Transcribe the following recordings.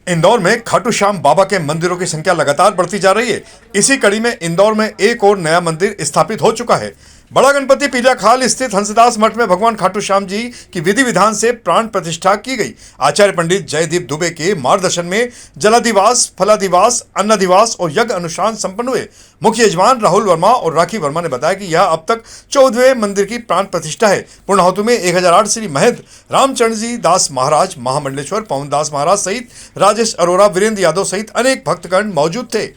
इंदौर में खाटू श्याम बाबा के मंदिरों की संख्या लगातार बढ़ती जा रही है। इसी कड़ी में इंदौर में एक और नया मंदिर स्थापित हो चुका है। बड़ा गणपति पीला खाल स्थित हंसदास मठ में भगवान खाटू श्याम जी की विधि विधान से प्राण प्रतिष्ठा की गई। आचार्य पंडित जयदीप दुबे के मार्गदर्शन में जलाधिवास, फलाधिवास, अन्नाधिवास और यज्ञ अनुष्ठान संपन्न हुए। मुख्य यजमान राहुल वर्मा और राखी वर्मा ने बताया कि यह अब तक 14वें मंदिर की प्राण प्रतिष्ठा है। पूर्णाहुति में 1008 श्री महंत रामचंद्र जी दास महाराज, महामंडलेश्वर पवन दास महाराज सहित राजेश अरोरा, वीरेंद्र यादव सहित अनेक भक्तगण मौजूद थे।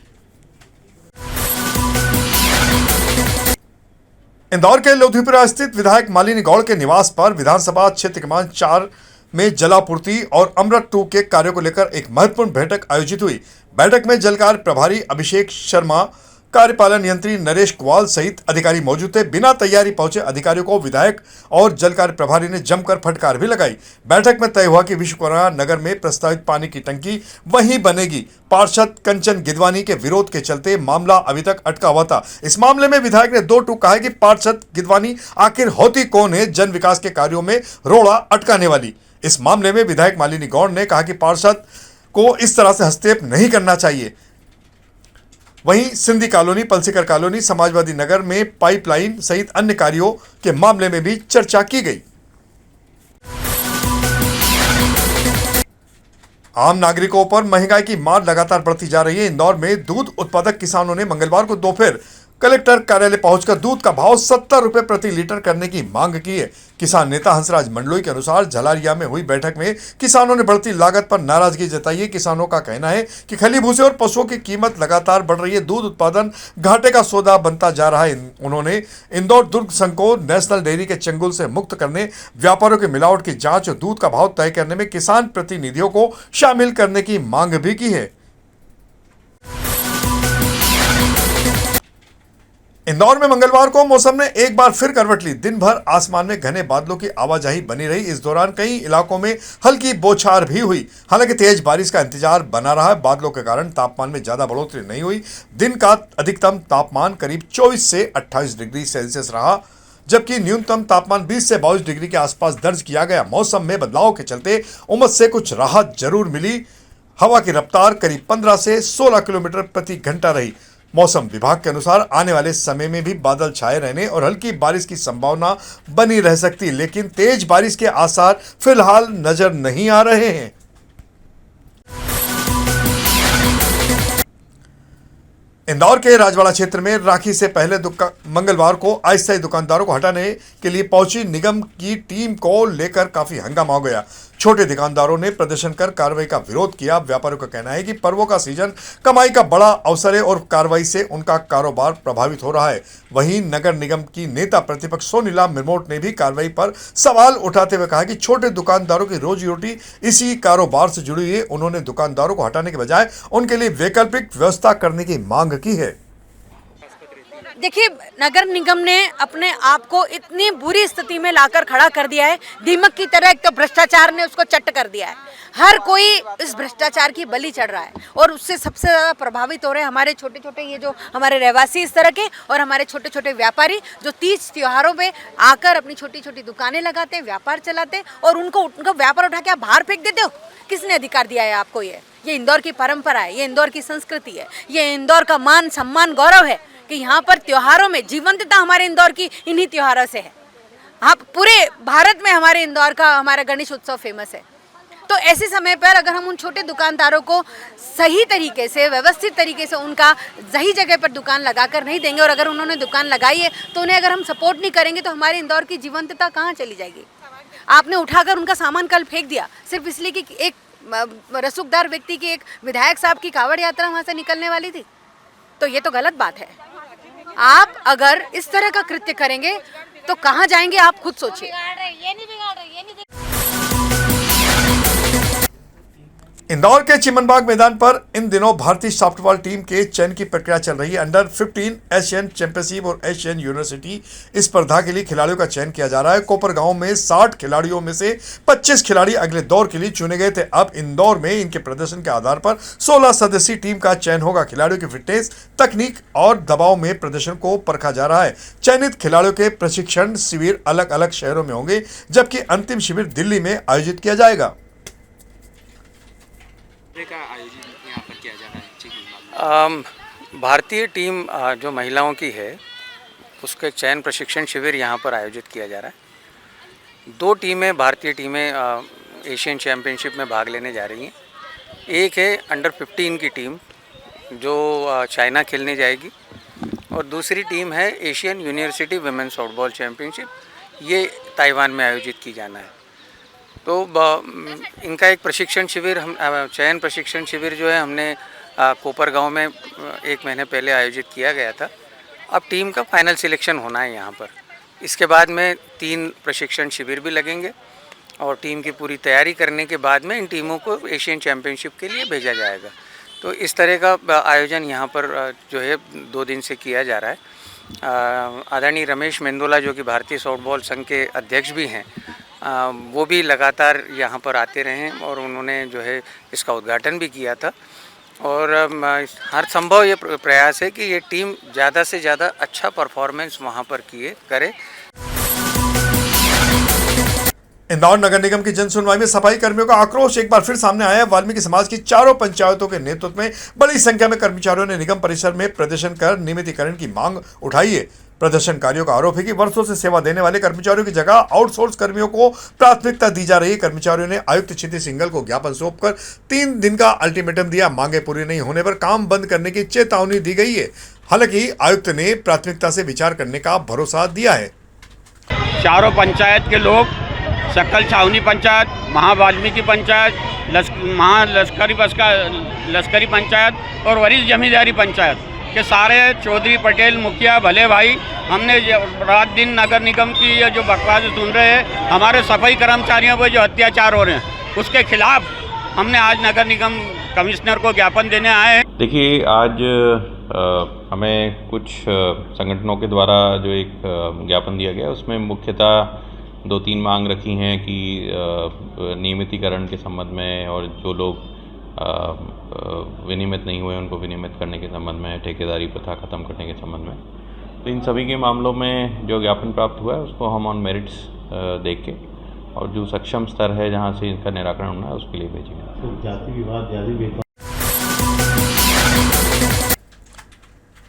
इंदौर के लोधीपुरा स्थित विधायक मालिनी गौड़ के निवास पर विधानसभा क्षेत्र क्रमांक 4 में जलापूर्ति और अमृत 2 के कार्यों को लेकर एक महत्वपूर्ण बैठक आयोजित हुई। बैठक में जल कार्य प्रभारी अभिषेक शर्मा, कार्यपालन यंत्री नरेश कुवाल सहित अधिकारी मौजूद थे। बिना तैयारी पहुंचे अधिकारियों को विधायक और जल कार्य प्रभारी ने जमकर फटकार भी लगाई। बैठक में तय हुआ कि विश्वकर्मा नगर में प्रस्तावित पानी की टंकी वहीं बनेगी। पार्षद कंचन गिदवानी के विरोध के चलते मामला अभी तक अटका हुआ था। इस मामले में विधायक ने दो टूक कहा है कि पार्षद गिदवानी आखिर होती कौन है जन विकास के कार्यों में रोड़ा अटकाने वाली। इस मामले में विधायक मालिनी गौड़ ने कहा कि पार्षद को इस तरह से हस्तक्षेप नहीं करना चाहिए। वहीं सिंधी कॉलोनी, पलसीकर कॉलोनी, समाजवादी नगर में पाइपलाइन सहित अन्य कार्यों के मामले में भी चर्चा की गई। आम नागरिकों पर महंगाई की मार लगातार बढ़ती जा रही है। इंदौर में दूध उत्पादक किसानों ने मंगलवार को दोपहर कलेक्टर कार्यालय पहुंचकर दूध का भाव 70 रुपए प्रति लीटर करने की मांग की है। किसान नेता हंसराज मंडलोई के अनुसार झलारिया में हुई बैठक में किसानों ने बढ़ती लागत पर नाराजगी जताई है। किसानों का कहना है कि खली भूसे और पशुओं की कीमत लगातार बढ़ रही है। दूध उत्पादन घाटे का सौदा बनता जा रहा है। उन्होंने इंदौर दुर्ग संघ को नेशनल डेयरी के चंगुल से मुक्त करने, व्यापारियों की मिलावट की जांच और दूध का भाव तय करने में किसान प्रतिनिधियों को शामिल करने की मांग भी की है। इंदौर में मंगलवार को मौसम ने एक बार फिर करवट ली। दिन भर आसमान में घने बादलों की आवाजाही बनी रही। इस दौरान कई इलाकों में हल्की बौछार भी हुई। हालांकि तेज बारिश का इंतजार बना रहा है। बादलों के कारण तापमान में ज्यादा बढ़ोतरी नहीं हुई। दिन का अधिकतम तापमान करीब 24 से 28 डिग्री सेल्सियस रहा, जबकि न्यूनतम तापमान 20 से 22 डिग्री के आसपास दर्ज किया गया। मौसम में बदलाव के चलते उमस से कुछ राहत जरूर मिली। हवा की रफ्तार करीब 15 से 16 किलोमीटर प्रति घंटा रही। मौसम विभाग के अनुसार आने वाले समय में भी बादल छाए रहने और हल्की बारिश की संभावना बनी रह सकती है, लेकिन तेज बारिश के आसार फिलहाल नजर नहीं आ रहे हैं। इंदौर के राजवाड़ा क्षेत्र में राखी से पहले मंगलवार को अस्थायी दुकानदारों को हटाने के लिए पहुंची निगम की टीम को लेकर काफी हंगामा हो गया। छोटे दुकानदारों ने प्रदर्शन कर कार्रवाई का विरोध किया। व्यापारियों का कहना है कि पर्वों का सीजन कमाई का बड़ा अवसर है और कार्रवाई से उनका कारोबार प्रभावित हो रहा है। वहीं नगर निगम की नेता प्रतिपक्ष सोनीला मिर्मोट ने भी कार्रवाई पर सवाल उठाते हुए कहा कि छोटे दुकानदारों की रोजी रोटी इसी कारोबार से जुड़ी है। उन्होंने दुकानदारों को हटाने के बजाय उनके लिए वैकल्पिक व्यवस्था करने की मांग की है। देखिए, नगर निगम ने अपने आप को इतनी बुरी स्थिति में लाकर खड़ा कर दिया है। दीमक की तरह एक तो भ्रष्टाचार ने उसको चट कर दिया है। हर कोई इस भ्रष्टाचार की बलि चढ़ रहा है और उससे सबसे ज़्यादा प्रभावित हो रहे हैं हमारे छोटे छोटे ये जो हमारे रहवासी इस तरह के और हमारे छोटे छोटे व्यापारी जो तीज त्योहारों में आकर अपनी छोटी छोटी दुकानें लगाते हैं, व्यापार चलाते हैं और उनका व्यापार उठा के आप बाहर फेंक देते हो। किसने अधिकार दिया है आपको? ये इंदौर की परंपरा है, ये इंदौर की संस्कृति है, ये इंदौर का मान सम्मान गौरव है कि यहाँ पर त्योहारों में जीवंतता हमारे इंदौर की इन्हीं त्योहारों से है। आप पूरे भारत में हमारे इंदौर का हमारा गणेश उत्सव फेमस है। तो ऐसे समय पर अगर हम उन छोटे दुकानदारों को सही तरीके से, व्यवस्थित तरीके से उनका सही जगह पर दुकान लगाकर नहीं देंगे और अगर उन्होंने दुकान लगाई है तो उन्हें अगर हम सपोर्ट नहीं करेंगे तो हमारे इंदौर की जीवंतता कहाँ चली जाएगी? आपने उठाकर उनका सामान कल फेंक दिया सिर्फ इसलिए कि एक रसूखदार व्यक्ति की, एक विधायक साहब की कांवड़ यात्रा वहाँ से निकलने वाली थी। तो ये तो गलत बात है। आप अगर इस तरह का कृत्य करेंगे तो कहां जाएंगे आप खुद सोचिए। इंदौर के चिमनबाग मैदान पर इन दिनों भारतीय सॉफ्टबॉल टीम के चयन की प्रक्रिया चल रही है। अंडर 15 एशियन चैंपियनशिप और एशियन यूनिवर्सिटी स्पर्धा के लिए खिलाड़ियों का चयन किया जा रहा है। कोपरगांव में 60 खिलाड़ियों में से 25 खिलाड़ी अगले दौर के लिए चुने गए थे। अब इंदौर में इनके प्रदर्शन के आधार पर 16 सदस्यीय टीम का चयन होगा। खिलाड़ियों की फिटनेस, तकनीक और दबाव में प्रदर्शन को परखा जा रहा है। चयनित खिलाड़ियों के प्रशिक्षण शिविर अलग अलग शहरों में होंगे, जबकि अंतिम शिविर दिल्ली में आयोजित किया जाएगा। का आयोजन यहाँ पर किया जा रहा है चिकिंग भारतीय टीम जो महिलाओं की है उसके चयन प्रशिक्षण शिविर यहाँ पर आयोजित किया जा रहा है। 2 टीमें भारतीय टीमें एशियन चैम्पियनशिप में भाग लेने जा रही हैं। एक है अंडर 15 की टीम जो चाइना खेलने जाएगी और दूसरी टीम है Asian university women's softball championship, ये ताइवान में आयोजित की जाना है। तो इनका एक प्रशिक्षण शिविर हम चयन प्रशिक्षण शिविर जो है हमने कोपरगांव में 1 महीने पहले आयोजित किया गया था। अब टीम का फाइनल सिलेक्शन होना है यहाँ पर। इसके बाद में 3 प्रशिक्षण शिविर भी लगेंगे और टीम की पूरी तैयारी करने के बाद में इन टीमों को एशियन चैम्पियनशिप के लिए भेजा जाएगा। तो इस तरह का आयोजन यहाँ पर जो है 2 दिन से किया जा रहा है। आदरणीय रमेश मेंदोला जो कि भारतीय सॉफ्टबॉल संघ के अध्यक्ष भी हैं, वो भी लगातार यहाँ पर आते रहे हैं और उन्होंने जो है इसका उद्घाटन भी किया था। और हर संभव ये प्रयास है कि ये टीम ज़्यादा से ज़्यादा अच्छा परफॉर्मेंस वहाँ पर करे। इंदौर नगर निगम की जन सुनवाई में सफाई कर्मियों का आक्रोश एक बार फिर सामने आया। वाल्मीकि समाज की चारों पंचायतों के नेतृत्व में बड़ी संख्या में कर्मचारियों ने निगम परिसर में प्रदर्शन कर नियमितीकरण की मांग उठाई है। प्रदर्शनकारियों का आरोप है कि वर्षों से सेवा देने वाले कर्मचारियों की जगह आउटसोर्स कर्मियों को प्राथमिकता दी जा रही है। कर्मचारियों ने आयुक्त क्षिति सिंघल को ज्ञापन सौंपकर 3 दिन का अल्टीमेटम दिया। मांगे पूरी नहीं होने पर काम बंद करने की चेतावनी दी गई है। हालांकि आयुक्त ने प्राथमिकता से विचार करने का भरोसा दिया है। चारों पंचायत के लोग, सकल छावनी पंचायत, महावाल्मीकि पंचायत, लश्करी पंचायत और वरिष्ठ जमींदारी पंचायत के सारे चौधरी पटेल मुखिया भले भाई, हमने रात दिन नगर निगम की ये जो बकवास सुन रहे हैं, हमारे सफाई कर्मचारियों पर जो अत्याचार हो रहे हैं उसके खिलाफ हमने आज नगर निगम कमिश्नर को ज्ञापन देने आए हैं। देखिए, आज हमें कुछ संगठनों के द्वारा जो एक ज्ञापन दिया गया उसमें मुख्यतः 2-3 मांग रखी हैं कि नियमितीकरण के संबंध में और जो लोग विनियमित नहीं हुए उनको विनियमित करने के संबंध में, ठेकेदारी प्रथा खत्म करने के संबंध में। तो इन सभी के मामलों में जो ज्ञापन प्राप्त हुआ है उसको हम ऑन मेरिट्स देख के और जो सक्षम स्तर है जहां से इनका निराकरण होना है उसके लिए भेजेंगे। तो जाति विवाद जाति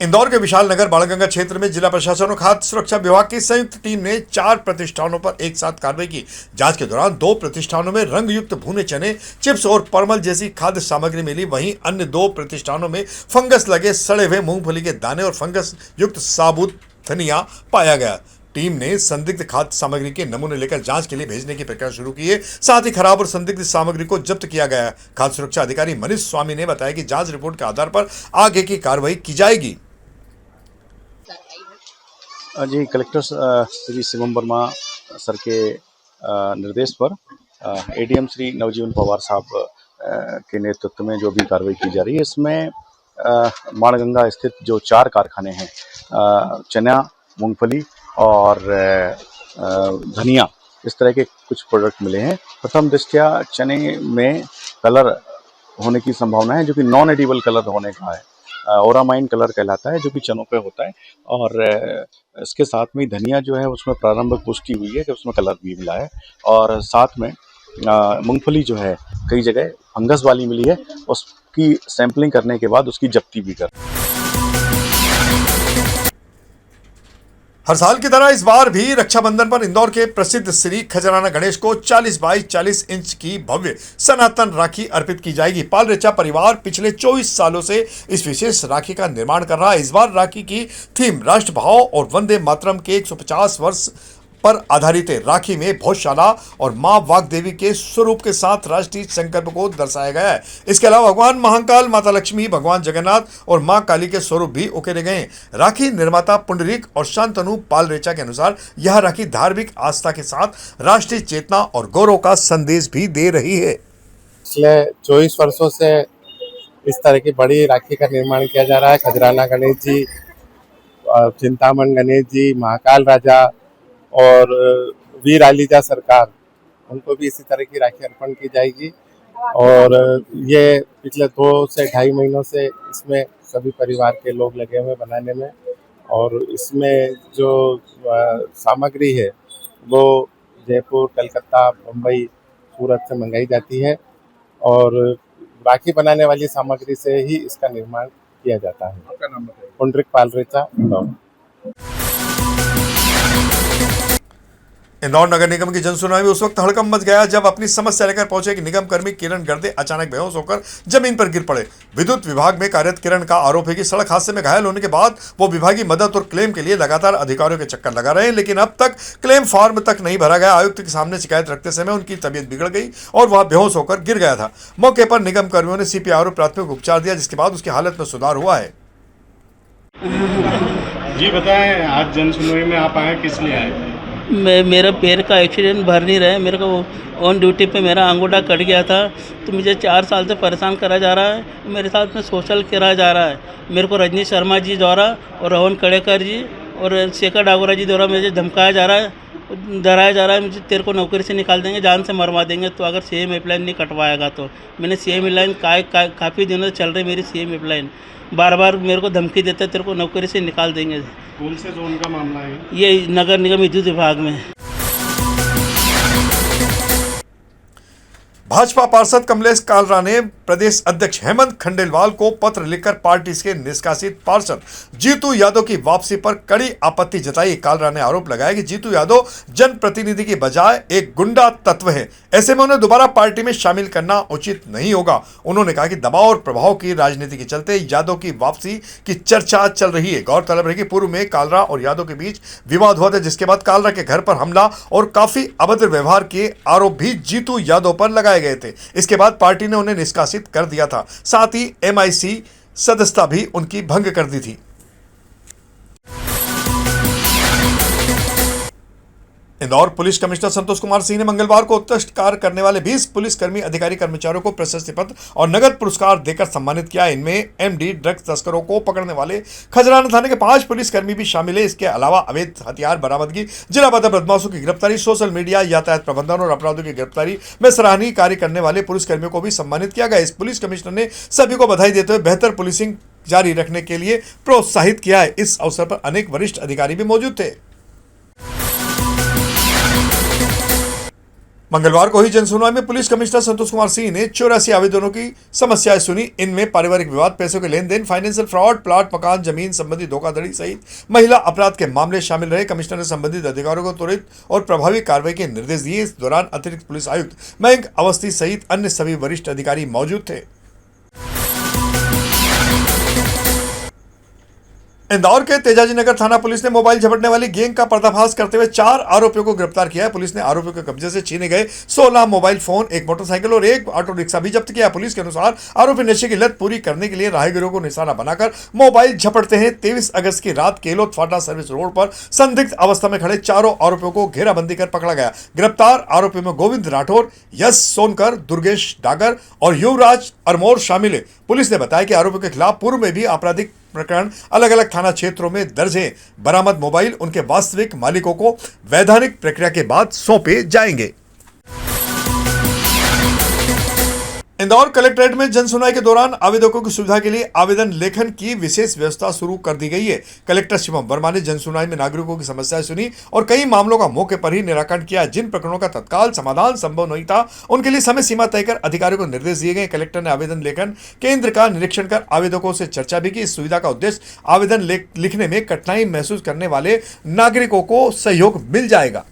इंदौर के विशाल नगर बाणगंगा क्षेत्र में जिला प्रशासन और खाद्य सुरक्षा विभाग की संयुक्त टीम ने 4 प्रतिष्ठानों पर एक साथ कार्रवाई की। जांच के दौरान 2 प्रतिष्ठानों में रंगयुक्त भुने चने, चिप्स और परमल जैसी खाद्य सामग्री मिली। वहीं अन्य 2 प्रतिष्ठानों में फंगस लगे सड़े हुए मूंगफली के दाने और फंगस युक्त साबुत धनिया पाया गया। टीम ने संदिग्ध खाद्य सामग्री के नमूने लेकर जांच के लिए भेजने की प्रक्रिया शुरू की है। साथ ही खराब और संदिग्ध सामग्री को जब्त किया गया है। खाद्य सुरक्षा अधिकारी मनीष स्वामी ने बताया कि जांच रिपोर्ट के आधार पर आगे की कार्रवाई की जाएगी। जी, कलेक्टर श्री शिवम वर्मा सर के निर्देश पर एडीएम श्री नवजीवन पवार साहब के नेतृत्व में जो भी कार्रवाई की जा रही है, इसमें बाणगंगा स्थित जो 4 कारखाने हैं, चना, मूंगफली और धनिया, इस तरह के कुछ प्रोडक्ट मिले हैं। प्रथम दृष्टया चने में कलर होने की संभावना है जो कि नॉन एडिबल कलर होने का है। ओरामाइन कलर कहलाता है जो कि चनों पे होता है। और इसके साथ में धनिया जो है उसमें प्रारंभिक पुष्टि हुई है कि उसमें कलर भी मिला है। और साथ में मूंगफली जो है कई जगह फंगस वाली मिली है, उसकी सैंपलिंग करने के बाद उसकी जब्ती भी कर। हर साल की तरह इस बार भी रक्षाबंधन पर इंदौर के प्रसिद्ध श्री खजराना गणेश को 40 बाई 40 इंच की भव्य सनातन राखी अर्पित की जाएगी। पालरेचा परिवार पिछले 24 सालों से इस विशेष राखी का निर्माण कर रहा है। इस बार राखी की थीम राष्ट्रभाव और वंदे मातरम के 150 वर्ष पर आधारित है। राखी में भोजशाला और मां वाग्देवी के स्वरूप के साथ राष्ट्रीय संकल्प को दर्शाया गया है। इसके अलावा भगवान महाकाल, माता लक्ष्मी, भगवान जगन्नाथ और मां काली के स्वरूप भी उकेरे गए हैं। राखी निर्माता पुंडरीक और शांतनु पालरेचा के अनुसार यह राखी धार्मिक आस्था के साथ राष्ट्रीय चेतना और गौरव का संदेश भी दे रही है। पिछले 24 वर्षों से इस तरह की बड़ी राखी का निर्माण किया जा रहा है। खजराना गणेश जी, चिंतामण गणेश जी, महाकाल राजा और वीर आलीजा सरकार, उनको भी इसी तरह की राखी अर्पण की जाएगी। और ये पिछले 2 से 2.5 महीनों से इसमें सभी परिवार के लोग लगे हुए बनाने में। और इसमें जो सामग्री है वो जयपुर, कलकत्ता, मुंबई, सूरत से मंगाई जाती है। और राखी बनाने वाली सामग्री से ही इसका निर्माण किया जाता है। आपका नाम बताइए। पुंडरिक पालरेचा, इंदौर। इंदौर नगर निगम की जनसुनवाई में उस वक्त हड़कंप मच गया जब अपनी समस्या लेकर पहुंचे कि निगम कर्मी किरण गर्दे अचानक बेहोश होकर जमीन पर गिर पड़े। विद्युत विभाग में कार्यरत किरण का आरोप है कि सड़क हादसे में घायल होने के बाद वो विभागीय मदद और क्लेम के लिए लगातार अधिकारियों के चक्कर लगा रहे हैं, लेकिन अब तक क्लेम फॉर्म तक नहीं भरा गया। आयुक्त के सामने शिकायत रखते समय उनकी तबीयत बिगड़ गई और वह बेहोश होकर गिर गया था। मौके पर निगम कर्मियों ने CPR प्राथमिक उपचार दिया, जिसके बाद उसकी हालत में सुधार हुआ है। जी बताएं, आज जन सुनवाई में आप आए, किस लिए आए? मेरा पैर का एक्सीडेंट भर नहीं रहा है। मेरे को ऑन ड्यूटी पे मेरा अंगूठा कट गया था, तो मुझे 4 साल से परेशान करा जा रहा है। मेरे साथ में सोशल कराया जा रहा है। मेरे को रजनी शर्मा जी द्वारा और रोहन कड़ेकर जी और शेखर डागोरा जी द्वारा मुझे धमकाया जा रहा है, डराया जा रहा है। मुझे तेरे को नौकरी से निकाल देंगे, जान से मरवा देंगे तो अगर CM हेल्पलाइन नहीं कटवाएगा तो। मैंने CM हेल्पलाइन काफ़ी दिनों से चल रही मेरी CM हेल्पलाइन, बार बार मेरे को धमकी देते तेरे को नौकरी से निकाल देंगे। स्कूल से जोन का मामला है ये नगर निगम विद्युत विभाग में। भाजपा पार्षद कमलेश कालरा ने प्रदेश अध्यक्ष हेमंत खंडेलवाल को पत्र लिखकर पार्टी से निष्कासित पार्षद जीतू यादव की वापसी पर कड़ी आपत्ति जताई। कालरा ने आरोप लगाया कि जीतू यादव जनप्रतिनिधि की बजाय एक गुंडा तत्व है, ऐसे में उन्हें दोबारा पार्टी में शामिल करना उचित नहीं होगा। उन्होंने कहा कि दबाव और प्रभाव की राजनीति के चलते यादव की वापसी की चर्चा चल रही है। गौरतलब है कि पूर्व में कालरा और यादव के बीच विवाद हुआ था, जिसके बाद कालरा के घर पर हमला और काफी अभद्र व्यवहार के आरोप भी जीतू यादव पर लगाए गए थे। इसके बाद पार्टी ने उन्हें निष्कासित कर दिया था, साथ ही MIC सदस्यता भी उनकी भंग कर दी थी। इंदौर पुलिस कमिश्नर संतोष कुमार सिंह ने मंगलवार को उत्कृष्ट कार्य करने वाले 20 पुलिसकर्मी अधिकारी कर्मचारियों को प्रशस्ति पत्र और नगद पुरस्कार देकर सम्मानित किया। इनमें MD ड्रग्स तस्करों को पकड़ने वाले खजराना थाने के 5 पुलिसकर्मी भी शामिल है। इसके अलावा अवैध हथियार बरामदगी, जिलाबद्ध बदमाशों की गिरफ्तारी, सोशल मीडिया, यातायात प्रबंधन और अपराधों की गिरफ्तारी में सराहनीय कार्य करने वाले पुलिसकर्मियों को भी सम्मानित किया गया। इस पुलिस कमिश्नर ने सभी को बधाई देते हुए बेहतर पुलिसिंग जारी रखने के लिए प्रोत्साहित किया है। इस अवसर पर अनेक वरिष्ठ अधिकारी भी मौजूद थे। मंगलवार को ही जनसुनवाई में पुलिस कमिश्नर संतोष कुमार सिंह ने 84 आवेदनों की समस्याएं सुनी। इनमें पारिवारिक विवाद, पैसों के लेन देन, फाइनेंशियल फ्रॉड, प्लाट मकान जमीन संबंधी धोखाधड़ी सहित महिला अपराध के मामले शामिल रहे। कमिश्नर ने संबंधित अधिकारियों को त्वरित और प्रभावी कार्रवाई के निर्देश दिए। इस दौरान अतिरिक्त पुलिस आयुक्त मयंक अवस्थी सहित अन्य सभी वरिष्ठ अधिकारी मौजूद थे। इंदौर के तेजाजी नगर थाना पुलिस ने मोबाइल झपटने वाली गैंग का पर्दाफाश करते हुए 4 आरोपियों को गिरफ्तार किया है। पुलिस ने आरोपियों के कब्जे से छीने गए 16 मोबाइल फोन, 1 मोटरसाइकिल और 1 ऑटो रिक्शा भी जब्त किया। पुलिस के अनुसार आरोपी नशे की लत पूरी करने के लिए राहगीरों को निशाना बनाकर मोबाइल झपटते हैं। 23 अगस्त की रात केलोद फाटा सर्विस रोड पर संदिग्ध अवस्था में खड़े 4 आरोपियों को घेराबंदी कर पकड़ा गया। गिरफ्तार आरोपियों में गोविंद राठौर, यश सोनकर, दुर्गेश डागर और युवराज अरमोर शामिल है। पुलिस ने बताया कि आरोपियों के खिलाफ पूर्व में भी आपराधिक प्रकरण अलग अलग थाना क्षेत्रों में दर्ज है। बरामद मोबाइल उनके वास्तविक मालिकों को वैधानिक प्रक्रिया के बाद सौंपे जाएंगे। इंदौर कलेक्ट्रेट में जनसुनवाई के दौरान आवेदकों की सुविधा के लिए आवेदन लेखन की विशेष व्यवस्था शुरू कर दी गई है। कलेक्टर शिवम वर्मा ने जनसुनवाई में नागरिकों की समस्याएं सुनी और कई मामलों का मौके पर ही निराकरण किया। जिन प्रकरणों का तत्काल समाधान संभव नहीं था, उनके लिए समय सीमा तय कर अधिकारियों को निर्देश दिए गए। कलेक्टर ने आवेदन लेखन केंद्र का निरीक्षण कर आवेदकों से चर्चा भी की। इस सुविधा का उद्देश्य आवेदन लिखने में कठिनाई महसूस करने वाले नागरिकों को सहयोग मिल जाएगा।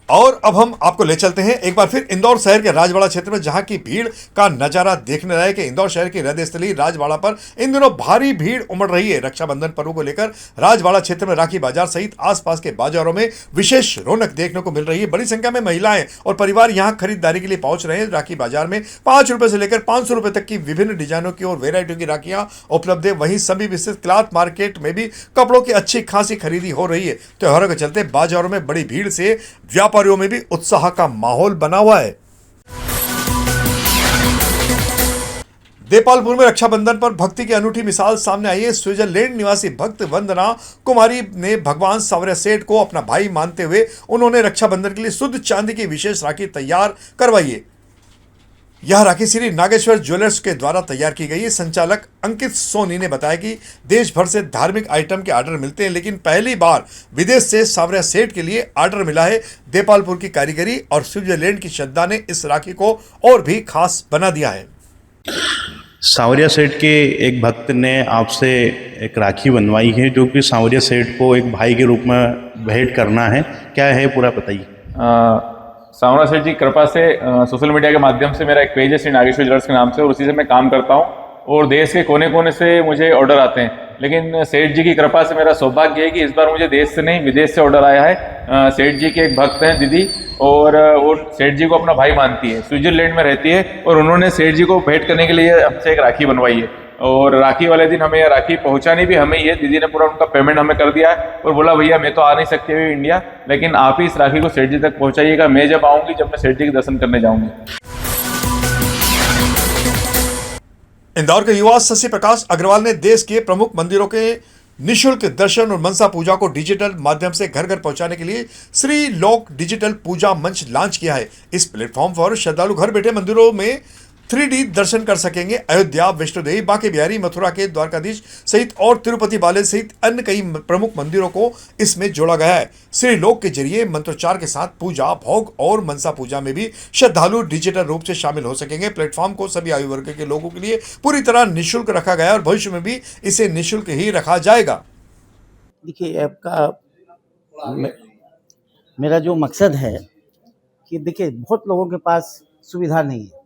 और अब हम आपको ले चलते हैं एक बार फिर इंदौर शहर के राजवाड़ा क्षेत्र में, जहां की भीड़ का नजारा देखने लायक है। इंदौर शहर की हृदय स्थली राजवाड़ा पर इन दिनों भारी भीड़ उमड़ रही है। रक्षाबंधन पर्व को लेकर राजवाड़ा क्षेत्र में राखी बाजार सहित आसपास के बाजारों में विशेष रौनक देखने को मिल रही है। बड़ी संख्या में महिलाएं और परिवार यहां खरीदारी के लिए पहुंच रहे हैं। राखी बाजार में 5 रुपए से लेकर 500 रुपए तक की विभिन्न डिजाइनों की और वेरायटियों की राखियां उपलब्ध है। वहीं सभी विस्तृत क्लॉथ मार्केट में भी कपड़ों की अच्छी खासी खरीदी हो रही है। त्योहारों के चलते बाजारों में बड़ी भीड़ से व्यापारियों में भी उत्साह का माहौल बना हुआ है। देपालपुर में रक्षाबंधन पर भक्ति की अनूठी मिसाल सामने आई है। स्विट्जरलैंड निवासी भक्त वंदना कुमारी ने भगवान सावरिया सेठ को अपना भाई मानते हुए उन्होंने रक्षाबंधन के लिए शुद्ध चांदी की विशेष राखी तैयार करवाई है। यह राखी श्री नागेश्वर ज्वेलर्स के द्वारा तैयार की गई है। संचालक अंकित सोनी ने बताया कि देश भर से धार्मिक आइटम के ऑर्डर मिलते हैं, लेकिन पहली बार विदेश से सांवरिया सेठ के लिए ऑर्डर मिला है। देपालपुर की कारीगरी और स्विट्जरलैंड की श्रद्धा ने इस राखी को और भी खास बना दिया है। सांवरिया सेठ के एक भक्त ने आपसे एक राखी बनवाई है, जो कि सांवरिया सेठ को एक भाई के रूप में भेंट करना है। क्या है पूरा बताइए। सांवरिया सेठ जी की कृपा से सोशल मीडिया के माध्यम से मेरा एक पेज है श्री नागेश्वर ज्वेलर्स के नाम से, और उसी से मैं काम करता हूँ और देश के कोने कोने से मुझे ऑर्डर आते हैं। लेकिन सेठ जी की कृपा से मेरा सौभाग्य है कि इस बार मुझे देश से नहीं विदेश से ऑर्डर आया है। सेठ जी के एक भक्त हैं दीदी, और वो सेठ जी को अपना भाई मानती है, स्विट्जरलैंड में रहती है, और उन्होंने सेठ जी को भेंट करने के लिए हमसे एक राखी बनवाई है। और राखी वाले दिन हमें यह राखी पहुंचानी भी हमें ही है। दीदी ने पूरा उनका पेमेंट हमें कर दिया है और बोला भैया मैं तो आ नहीं सकती हूँ इंडिया, लेकिन आप ही इस राखी को सेठ जी तक पहुंचाइएगा। मैं जब आऊंगी, जब मैं सेठ जी के दर्शन करने जाऊंगी। इंदौर के युवा शशि प्रकाश अग्रवाल ने देश के प्रमुख मंदिरों के निःशुल्क दर्शन और मनसा पूजा को डिजिटल माध्यम से घर घर पहुंचाने के लिए श्री लोक डिजिटल पूजा मंच लॉन्च किया है। इस प्लेटफॉर्म पर श्रद्धालु घर बैठे मंदिरों में 3D दर्शन कर सकेंगे। अयोध्या, वैष्णो देवी, बांके बिहारी, मथुरा के द्वारकाधीश सहित और तिरुपति बालाजी सहित अन्य कई प्रमुख मंदिरों को इसमें जोड़ा गया है। श्री लोक के जरिए मंत्रोच्चार के साथ पूजा, भोग और मनसा पूजा में भी श्रद्धालु डिजिटल रूप से शामिल हो सकेंगे। प्लेटफॉर्म को सभी आयु वर्ग के लोगों के लिए पूरी तरह निःशुल्क रखा गया है और भविष्य में भी इसे निःशुल्क ही रखा जाएगा। देखिए, ऐप का मेरा जो मकसद है कि देखिए बहुत लोगों के पास सुविधा नहीं है,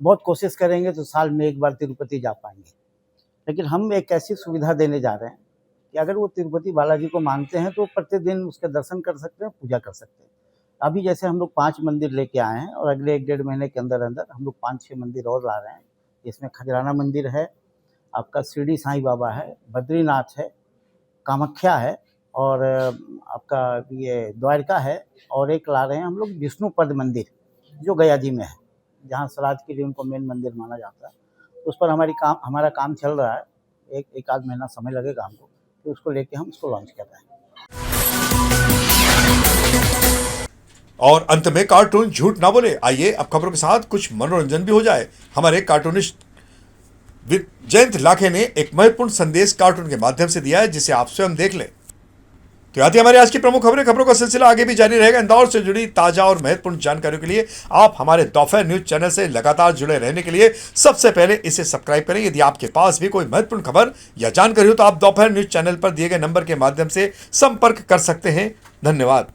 बहुत कोशिश करेंगे तो साल में एक बार तिरुपति जा पाएंगे, लेकिन हम एक ऐसी सुविधा देने जा रहे हैं कि अगर वो तिरुपति बालाजी को मानते हैं तो प्रतिदिन उसके दर्शन कर सकते हैं, पूजा कर सकते हैं। अभी जैसे हम लोग 5 मंदिर लेके आए हैं और अगले 1-1.5 महीने के अंदर अंदर हम लोग 5-6 मंदिर और ला रहे हैं। इसमें खजराना मंदिर है, आपका शिरडी साईं बाबा है, बद्रीनाथ है, कामाख्या है, और आपका ये द्वारका है, और एक ला रहे हैं हम लोग विष्णुपद मंदिर जो गया जी में है, जहाँ श्राद्ध के लिए उनको मेन मंदिर माना जाता है। उस पर हमारा काम चल रहा है। एक आध महीना समय लगेगा हमको, तो उसको लेके हम इसको लॉन्च कर रहे हैं। और अंत में कार्टून झूठ ना बोले। आइए अब खबरों के साथ कुछ मनोरंजन भी हो जाए। हमारे कार्टूनिस्ट जयंत लाखे ने एक महत्वपूर्ण संदेश कार्टून के माध्यम से दिया है, जिसे आप स्वयं देख लें। तो आती हमारी आज की प्रमुख खबरों का सिलसिला आगे भी जारी रहेगा। इंदौर से जुड़ी ताजा और महत्वपूर्ण जानकारियों के लिए आप हमारे दोपहर न्यूज चैनल से लगातार जुड़े रहने के लिए सबसे पहले इसे सब्सक्राइब करें। यदि आपके पास भी कोई महत्वपूर्ण खबर या जानकारी हो तो आप दोपहर न्यूज चैनल पर दिए गए नंबर के माध्यम से संपर्क कर सकते हैं। धन्यवाद।